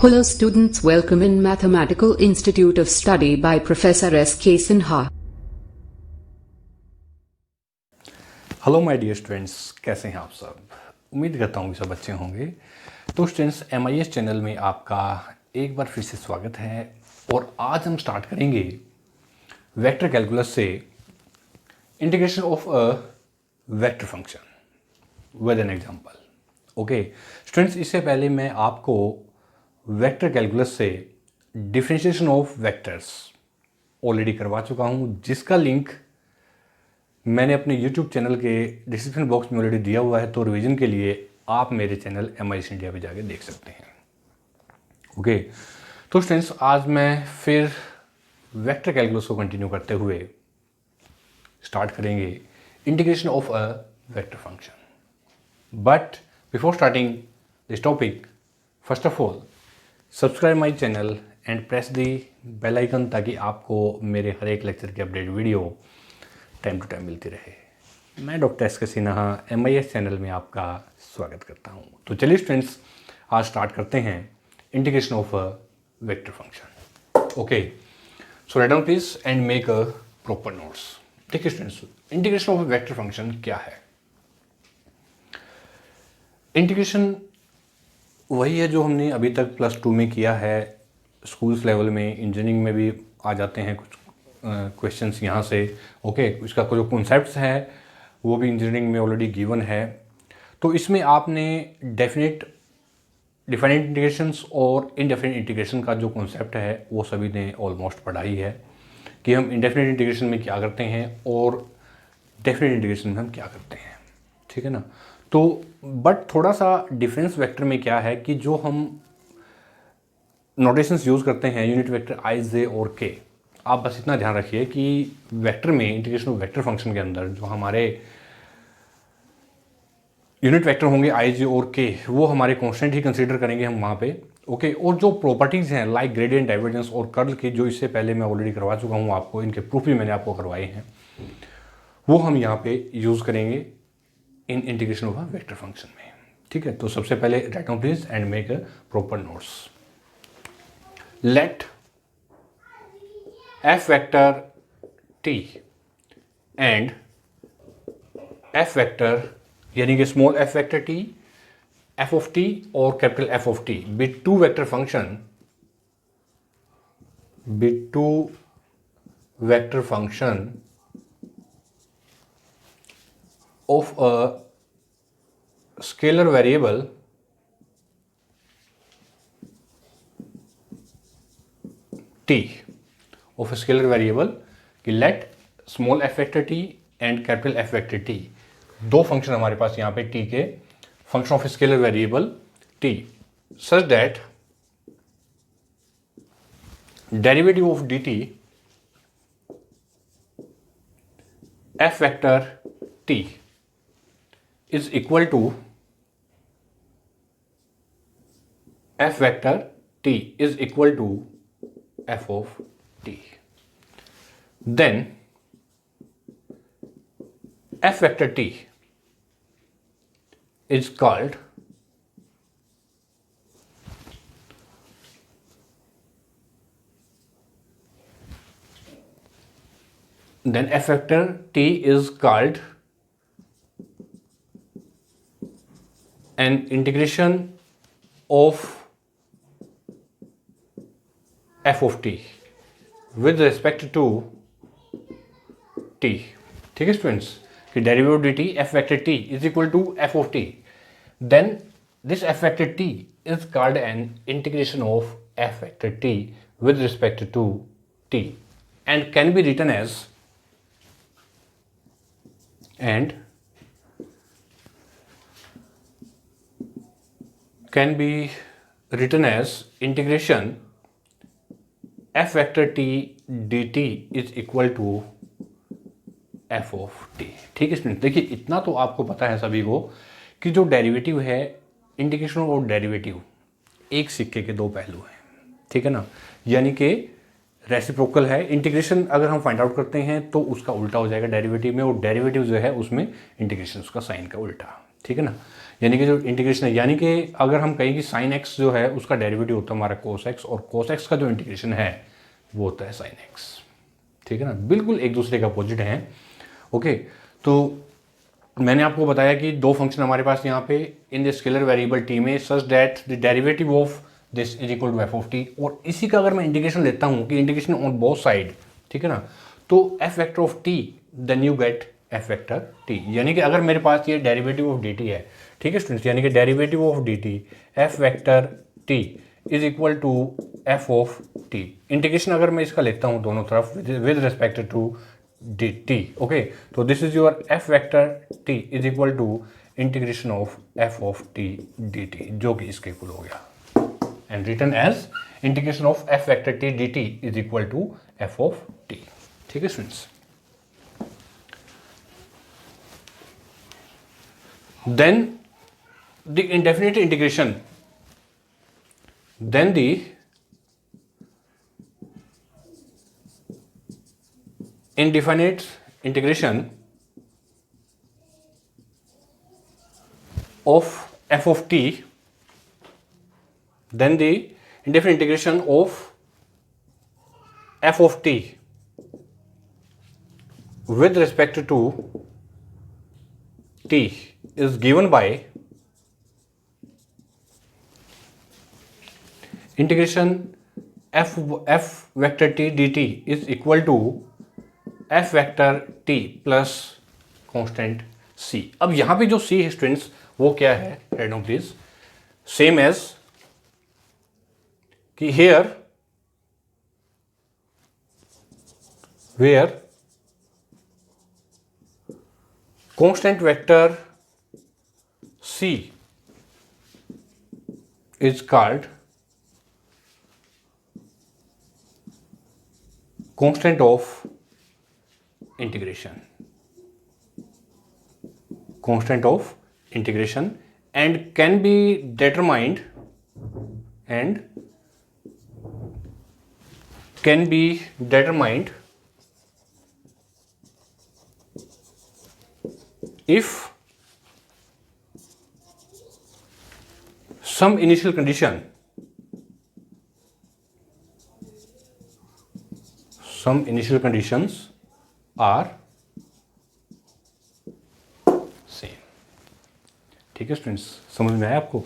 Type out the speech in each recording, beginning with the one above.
Hello students, welcome in Mathematical Institute of Study by Professor S.K. Sinha. Hello my dear students, कैसे हैं आप सब। उम्मीद करता हूँ कि सब अच्छे होंगे। तो स्टूडेंट्स, MIS चैनल में आपका एक बार फिर से स्वागत है और आज हम स्टार्ट करेंगे वेक्टर कैलकुलस से integration of a vector function with an example. Okay students, इससे पहले मैं आपको वेक्टर कैलकुलस से डिफरेंशिएशन ऑफ वेक्टर्स ऑलरेडी करवा चुका हूँ, जिसका लिंक मैंने अपने YouTube चैनल के डिस्क्रिप्शन बॉक्स में ऑलरेडी दिया हुआ है। तो रिवीजन के लिए आप मेरे चैनल MIS इंडिया पे जाके देख सकते हैं। ओके तो स्टूडेंट्स, आज मैं फिर वेक्टर कैलकुलस को कंटिन्यू करते हुए स्टार्ट करेंगे integration of a vector function. But before starting this topic, first of all subscribe my channel and press the bell icon, ताकि आपको मेरे हर एक लेक्चर की update video time to time मिलती रहे। मैं डॉक्टर एस के सिन्हा MIS चैनल में आपका स्वागत करता हूं। तो चलिए स्टूडेंट्स, आज स्टार्ट करते हैं integration of a vector function. Okay so write down please and make a proper notes. देखिए students, integration of a vector function क्या है। इंटीग्रेशन वही है जो हमने अभी तक +2 में किया है, स्कूल्स लेवल में, इंजीनियरिंग में भी आ जाते हैं कुछ क्वेश्चंस यहाँ से। ओके इसका जो कॉन्सेप्ट्स है वो भी इंजीनियरिंग में ऑलरेडी गिवन है। तो इसमें आपने डिफाइनेट इंटीग्रेशंस और इनडेफिनेट इंटीग्रेशन का जो कॉन्सेप्ट है वो सभी ने ऑलमोस्ट पढ़ा ही है, कि हम इंडेफिनेट इंटीग्रेशन में क्या करते हैं और डेफिनेट इंटीग्रेशन में हम क्या करते हैं। ठीक है ना। तो बट थोड़ा सा डिफरेंस वेक्टर में क्या है कि जो हम नोटेशंस यूज़ करते हैं यूनिट वेक्टर i, j और k, आप बस इतना ध्यान रखिए कि वेक्टर में, इंटीग्रेशन ऑफ वेक्टर फंक्शन के अंदर जो हमारे यूनिट वेक्टर होंगे i, j और k, वो हमारे कांस्टेंट ही कंसीडर करेंगे हम वहाँ पे। ओके और जो प्रॉपर्टीज़ हैं लाइक ग्रेडियंट, डाइवर्जेंस और कर्ल के, जो इससे पहले मैं ऑलरेडी करवा चुका हूँ आपको, इनके प्रूफ भी मैंने आपको करवाए हैं, वो हम यहाँ पे यूज़ करेंगे इन integration of a vector function में। ठीक है, तो सबसे पहले write down please and make a proper notes. Let f vector t and f vector, यानी कि small f vector t, f of t और capital F of t be two vector function of a scalar variable t, of a scalar variable कि let small f vector t and capital F vector t, दो function हमारे पास यहाँ पे t के, function of scalar variable t, such that derivative of dt f vector t is equal to f vector t is equal to f of t. Then f vector t is called an integration of f of t with respect to t। ठीक है students, कि derivative of dt f vector t is equal to f of t, then this f vector t is called an integration of f vector t with respect to t and can be written as integration f vector t dt is equal to f of t। ठीक है student, देखिए इतना तो आपको पता है सभी को कि जो डेरिवेटिव है, इंटीग्रेशन और डेरिवेटिव एक सिक्के के दो पहलू हैं। ठीक है ना, यानी कि रेसिप्रोकल है। इंटीग्रेशन अगर हम फाइंड आउट करते हैं तो उसका उल्टा हो जाएगा डेरिवेटिव में, और डेरिवेटिव जो है उसमें इंटीग्रेशन उसका साइन का उल्टा। ठीक है ना। यानी कि जो इंटीग्रेशन है, यानी कि अगर हम कहें कि साइन एक्स जो है उसका डेरिवेटिव होता है हमारा कोस एक्स, और कोस एक्स का जो इंटीग्रेशन है वो होता है साइन एक्स, ठीक है ना। बिल्कुल एक दूसरे का अपोजिट है। ओके, तो मैंने आपको बताया कि दो फंक्शन हमारे पास यहाँ पे in the scalar variable t में such that the derivative of this is equal to f of t, और इसी का अगर मैं इंटीग्रेशन लेता हूँ कि इंटीग्रेशन ऑन बोथ साइड, ठीक है ना, तो F vector of T then you get F vector T. यानी कि अगर मेरे पास ये डेरिवेटिव ऑफ डी टी है, ठीक है स्टूडेंट्स, यानी कि derivative of d t f vector T is equal to f of t. Integration अगर मैं इसका लेता हूँ दोनों तरफ with respect to d t, okay, तो this is your f vector T is equal to integration of f of t d t, जो कि इसके इक्वल हो गया, and written as integration of f vector t d T is equal to f of T. ठीक है students, then the indefinite integration, then the indefinite integration of f of t, then the indefinite integration of f of t with respect to t is given by integration f vector t dt is equal to f vector t plus constant c। अब यहां पे जो c है students वो क्या है, write down please, same as कि here where constant vector c is called constant of integration, constant of integration, and can be determined if some initial conditions are same। ठीक है स्टूडेंट्स, समझ में आया आपको?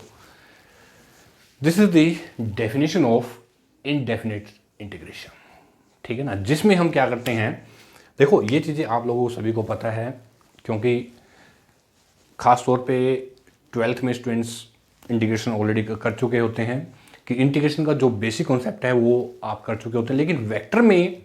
This is the definition of indefinite integration, ठीक है ना, जिसमें हम क्या करते हैं, देखो ये चीज़ें आप लोगों को सभी को पता है, क्योंकि ख़ास तौर पे 12th में स्टूडेंट्स इंटीग्रेशन ऑलरेडी कर चुके होते हैं, कि इंटीग्रेशन का जो बेसिक कॉन्सेप्ट है वो आप कर चुके होते हैं। लेकिन वेक्टर में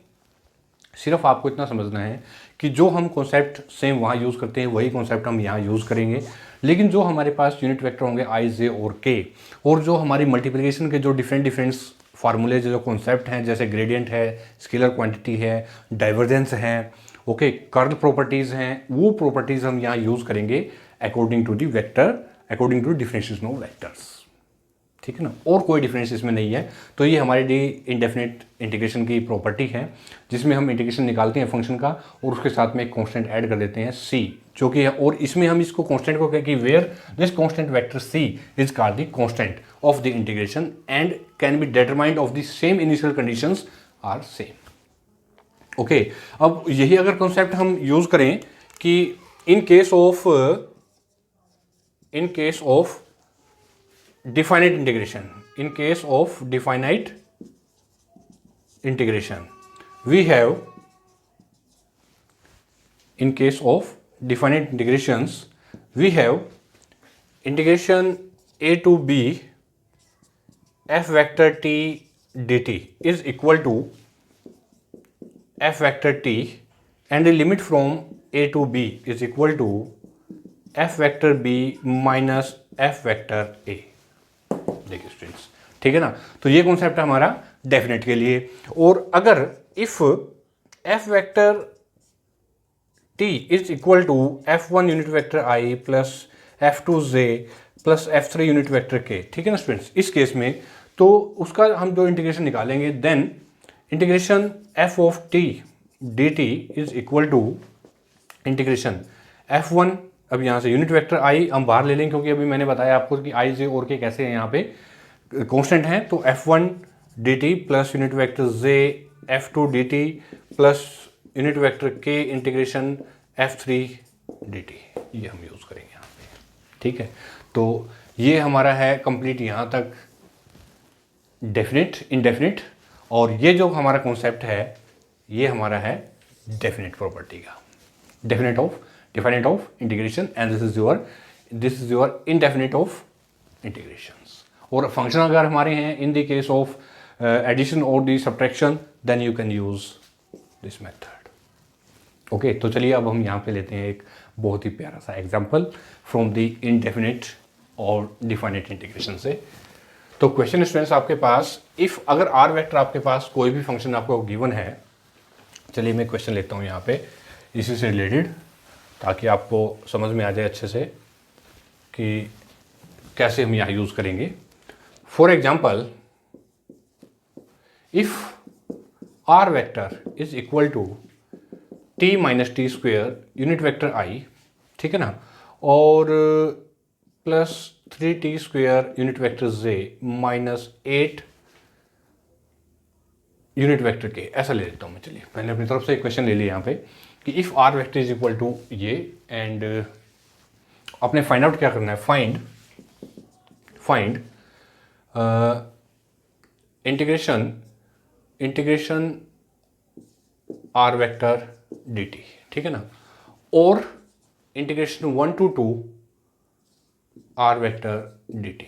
सिर्फ आपको इतना समझना है कि जो हम कॉन्सेप्ट सेम वहाँ यूज़ करते हैं वही कॉन्सेप्ट हम यहाँ यूज़ करेंगे। लेकिन जो हमारे पास यूनिट वेक्टर होंगे आई, जे और के, और जो हमारी मल्टीप्लिकेशन के जो डिफरेंट फार्मूले जो कॉन्सेप्ट हैं, जैसे ग्रेडियंट है, स्केलर क्वांटिटी है, डाइवर्जेंस है, ओके, कर्ल प्रॉपर्टीज़ हैं, वो प्रॉपर्टीज़ हम यहाँ यूज़ करेंगे according to the vector, according to differentiation of vectors, ठीक है ना, और कोई डिफरेंस इसमें नहीं है। तो ये हमारी डी इंडेफिनिट इंटीग्रेशन की प्रॉपर्टी है, जिसमें हम इंटीग्रेशन निकालते हैं फंक्शन का और उसके साथ में एक कांस्टेंट ऐड कर देते हैं c, जो कि है, और इसमें हम इसको कांस्टेंट को क्या कि where this constant vector c is called the constant of the integration and can be determined of the same initial conditions are same. Okay, अब यही अगर कॉन्सेप्ट हम यूज करें कि in case of definite integration, in case of definite integration we have, in case of definite integrations we have integration a to b f vector t dt is equal to f vector t, and the limit from a to b is equal to f vector b minus f vector a। देखिए students, ठीक है ना, तो ये concept है हमारा definite के लिए। और अगर if F vector T is equal to f1 unit vector i plus f2j plus f3 unit vector k, ठीक है ना स्टूडेंट्स, इस केस में तो उसका हम जो इंटीग्रेशन निकालेंगे, then integration f of t dt is equal to integration f1 अब यहाँ से यूनिट वेक्टर आई हम बाहर ले लेंगे, क्योंकि अभी मैंने बताया आपको कि आई जे और के कैसे हैं, यहाँ पे कांस्टेंट हैं। तो F1 dt plus unit vector j F2 dt plus unit vector के इंटीग्रेशन F3 dt, ये हम यूज़ करेंगे यहाँ पे। ठीक है, तो ये हमारा है कंप्लीट यहाँ तक डेफिनेट इनडेफिनेट, और ये जो हमारा कॉन्सेप्ट है ये हमारा है डेफिनेट प्रॉपर्टी का, definite of integration, and this is your indefinite of integrations। और फंक्शन अगर हमारे हैं in the case of addition और the subtraction, then you can use this method. Okay, तो चलिए अब हम यहाँ पे लेते हैं एक बहुत ही प्यारा सा एग्जांपल फ्रॉम द इनडेफिनेट और डिफाइनेट इंटीग्रेशन से। तो क्वेश्चन स्टूडेंट्स आपके पास, इफ अगर आर वेक्टर आपके पास कोई भी फंक्शन आपको गिवन है, चलिए मैं क्वेश्चन लेता हूँ यहाँ पे इसी से रिलेटेड, ताकि आपको समझ में आ जाए अच्छे से कि कैसे हम यहाँ यूज़ करेंगे। For example, if R vector is equal to T minus T square unit vector I, ठीक है ना, और plus 3t square unit vector J minus 8 unit vector K, ऐसा ले लेता हूँ मैं। चलिए मैंने अपनी तरफ से एक क्वेश्चन ले लिया यहाँ पे कि if R vector is equal to ये, एंड आपने फाइंड आउट क्या करना है, find integration R vector D T, ठीक है ना, और integration 1 to 2 R vector D T,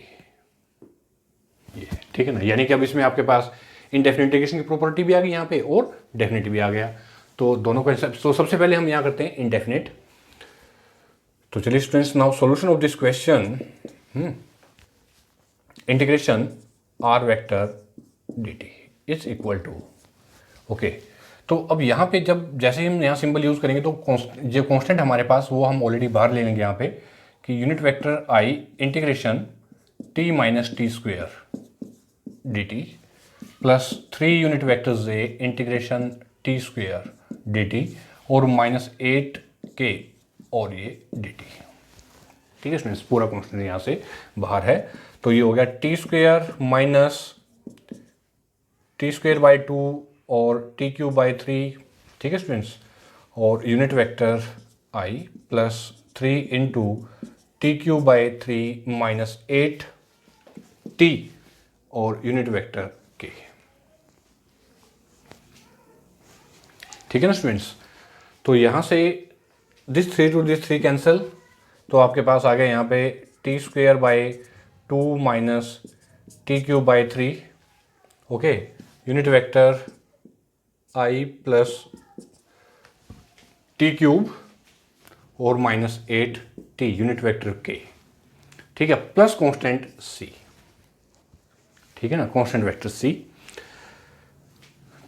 ये ठीक है ना। यानी कि अब इसमें आपके पास इनडेफिनिट इंटीग्रेशन की प्रॉपर्टी भी आ गई यहाँ पे और डेफिनेट भी आ गया, तो दोनों कॉन्सेप्ट। तो सबसे पहले हम यहाँ करते हैं इनडेफिनेट। तो चलिए students, now solution of this question, integration R vector D T is equal to, okay. तो अब यहाँ पे जब जैसे हम यहाँ सिंबल यूज करेंगे तो जो कांस्टेंट हमारे पास वो हम ऑलरेडी बाहर ले लेंगे यहाँ पे कि unit vector I integration T minus T square D T plus 3 unit vector J integration T square D T और माइनस 8 के और ये डी टी, ठीक है स्टूडेंट्स। पूरा कांस्टेंट यहाँ से बाहर है, तो ये हो गया T square minus T square by 2 और टी क्यूब बाई 3, ठीक है स्टूडेंट्स, और unit vector I plus 3 into T cube by 3 minus 8 T और यूनिट वेक्टर के, ठीक है ना स्टूडेंट्स। तो यहाँ से दिस 3 टू दिस 3 कैंसिल, तो आपके पास आ गया यहाँ पे T square by 2 minus T cube by 3, okay, unit vector I plus T cube और माइनस 8 टी यूनिट वेक्टर के, ठीक है, प्लस कांस्टेंट सी, ठीक है ना, कांस्टेंट वेक्टर सी,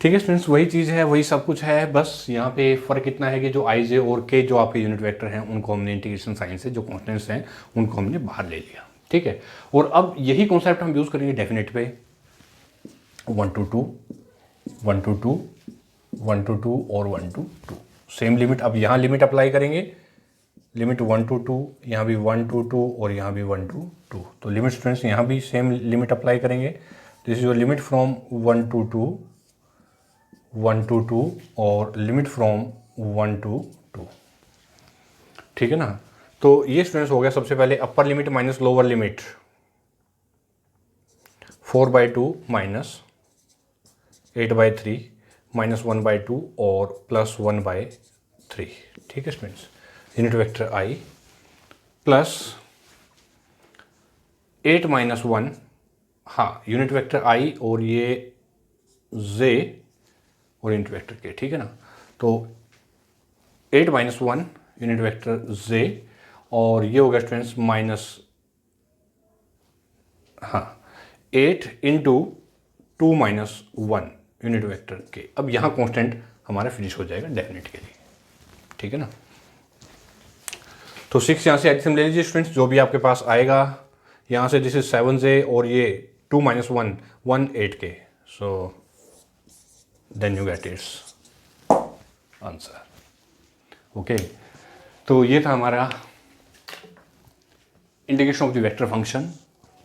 ठीक है स्टूडेंट्स। वही चीज़ है, वही सब कुछ है, बस यहाँ पे फ़र्क इतना है कि जो आई जे और के जो आपके यूनिट वेक्टर हैं उनको हमने इंटीग्रेशन साइन से जो कांस्टेंट्स हैं उनको हमने बाहर ले लिया, ठीक है। और अब यही कॉन्सेप्ट हम यूज़ करेंगे डेफिनेट पे, 1 to 2 1 to 2 1 to 2 और 1 to 2, सेम लिमिट। अब यहाँ लिमिट अप्लाई करेंगे, लिमिट 1 to 2, यहाँ भी 1 to 2 और यहाँ भी 1 to 2, तो लिमिट स्टूडेंट्स यहाँ भी सेम लिमिट अप्लाई करेंगे। This is your limit from 1 to 2 1 to 2 और लिमिट फ्रॉम 1 to 2, ठीक है ना। तो ये स्टूडेंट्स हो गया सबसे पहले upper limit minus lower limit, 4/2 minus 8/3 minus 1/2 और प्लस 1/3, ठीक है स्टूडेंट्स। यूनिट वेक्टर आई प्लस 8 माइनस 1, हाँ, यूनिट वेक्टर आई और ये जे और यूनिट वेक्टर के, ठीक है ना। तो 8 माइनस 1 यूनिट वेक्टर जे और ये होगा स्टूडेंट्स माइनस, हाँ, 8 इंटू 2 माइनस 1 यूनिट वेक्टर के। अब यहाँ कांस्टेंट हमारा फिनिश हो जाएगा डेफिनेट के लिए, ठीक है ना। तो 6 यहाँ से एल्सियम ले लीजिए स्टूडेंट्स, जो भी आपके पास आएगा यहाँ से, दिस इज 7j और ये 2 minus 1 8 K, so then you get its answer, okay. तो ये था हमारा integration of the vector function,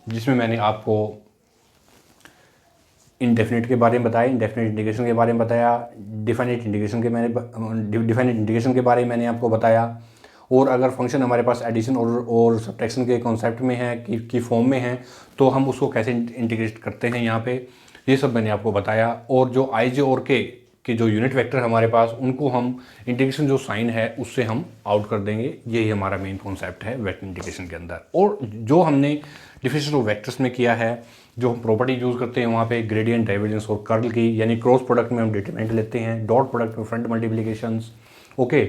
जिसमें मैंने आपको इंडेफिनिट के बारे में बताया, इंडेफिनिट इंटीग्रेशन के बारे में बताया, डिफाइनिट इंटीग्रेशन के बारे में मैंने आपको बताया। और अगर फंक्शन हमारे पास एडिशन और सब्ट्रैक्शन के कॉन्सेप्ट में है की फॉर्म में है तो हम उसको कैसे इंटीग्रेट करते हैं यहाँ पे, ये सब मैंने आपको बताया। और जो आई जे और के जो यूनिट वेक्टर हमारे पास, उनको हम इंटीग्रेशन जो साइन है उससे हम आउट कर देंगे। यही हमारा मेन कॉन्सेप्ट है वेक्टर इंटीग्रेशन के अंदर। और जो हमने डिफिनेशन ऑफ वेक्टर्स में किया है, जो हम प्रॉपर्टी यूज़ करते हैं वहाँ पे ग्रेडियंट, डाइवर्जेंस और कर्ल की, यानी क्रॉस प्रोडक्ट में हम डिटरमिनेंट लेते हैं, डॉट प्रोडक्ट में फ्रंट मल्टीप्लिकेशंस। ओके,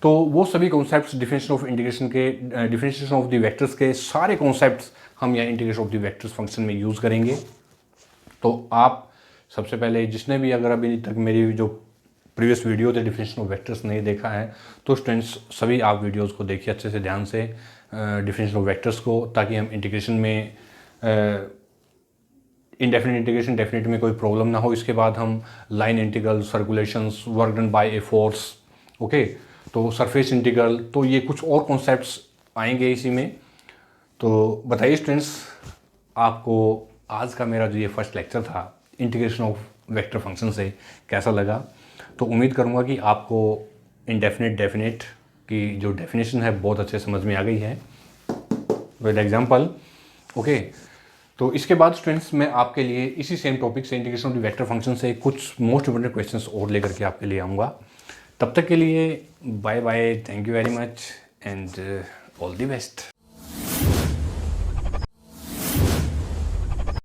तो वो सभी कॉन्सेप्ट्स डिफिनेशन ऑफ इंटीग्रेशन के, डिफिनेशन ऑफ द वेक्टर्स के सारे कॉन्सेप्ट्स हम यहाँ integration of the vectors function में यूज़ करेंगे। तो आप सबसे पहले जिसने भी अगर अभी तक मेरी जो प्रीवियस वीडियो थे डिफिनेशन ऑफ वेक्टर्स नहीं देखा है तो स्टूडेंट्स सभी आप वीडियोस को देखिए अच्छे से ध्यान से डिफिनेशन ऑफ वेक्टर्स को, ताकि हम इंटीग्रेशन में इंडेफिनिट इंटीग्रेशन डेफिनेट में कोई प्रॉब्लम ना हो। इसके बाद हम line integral, circulations, work done by a force, okay, तो सरफेस इंटीग्रल, तो ये कुछ और कॉन्सेप्ट्स आएंगे इसी में। तो बताइए स्टूडेंट्स, आपको आज का मेरा जो ये फर्स्ट लेक्चर था इंटीग्रेशन ऑफ वेक्टर फंक्शन से कैसा लगा। तो उम्मीद करूँगा कि आपको इंडेफिनिट डेफिनेट की जो डेफिनेशन है बहुत अच्छे समझ में आ गई है विद एग्जांपल। ओके, तो इसके बाद स्टूडेंट्स मैं आपके लिए इसी सेम टॉपिक से integration of the vector function से कुछ मोस्ट इंपोर्टेंट क्वेश्चंस और लेकर के आपके लिए आऊँगा। तब तक के लिए bye bye, thank you very much and all the best.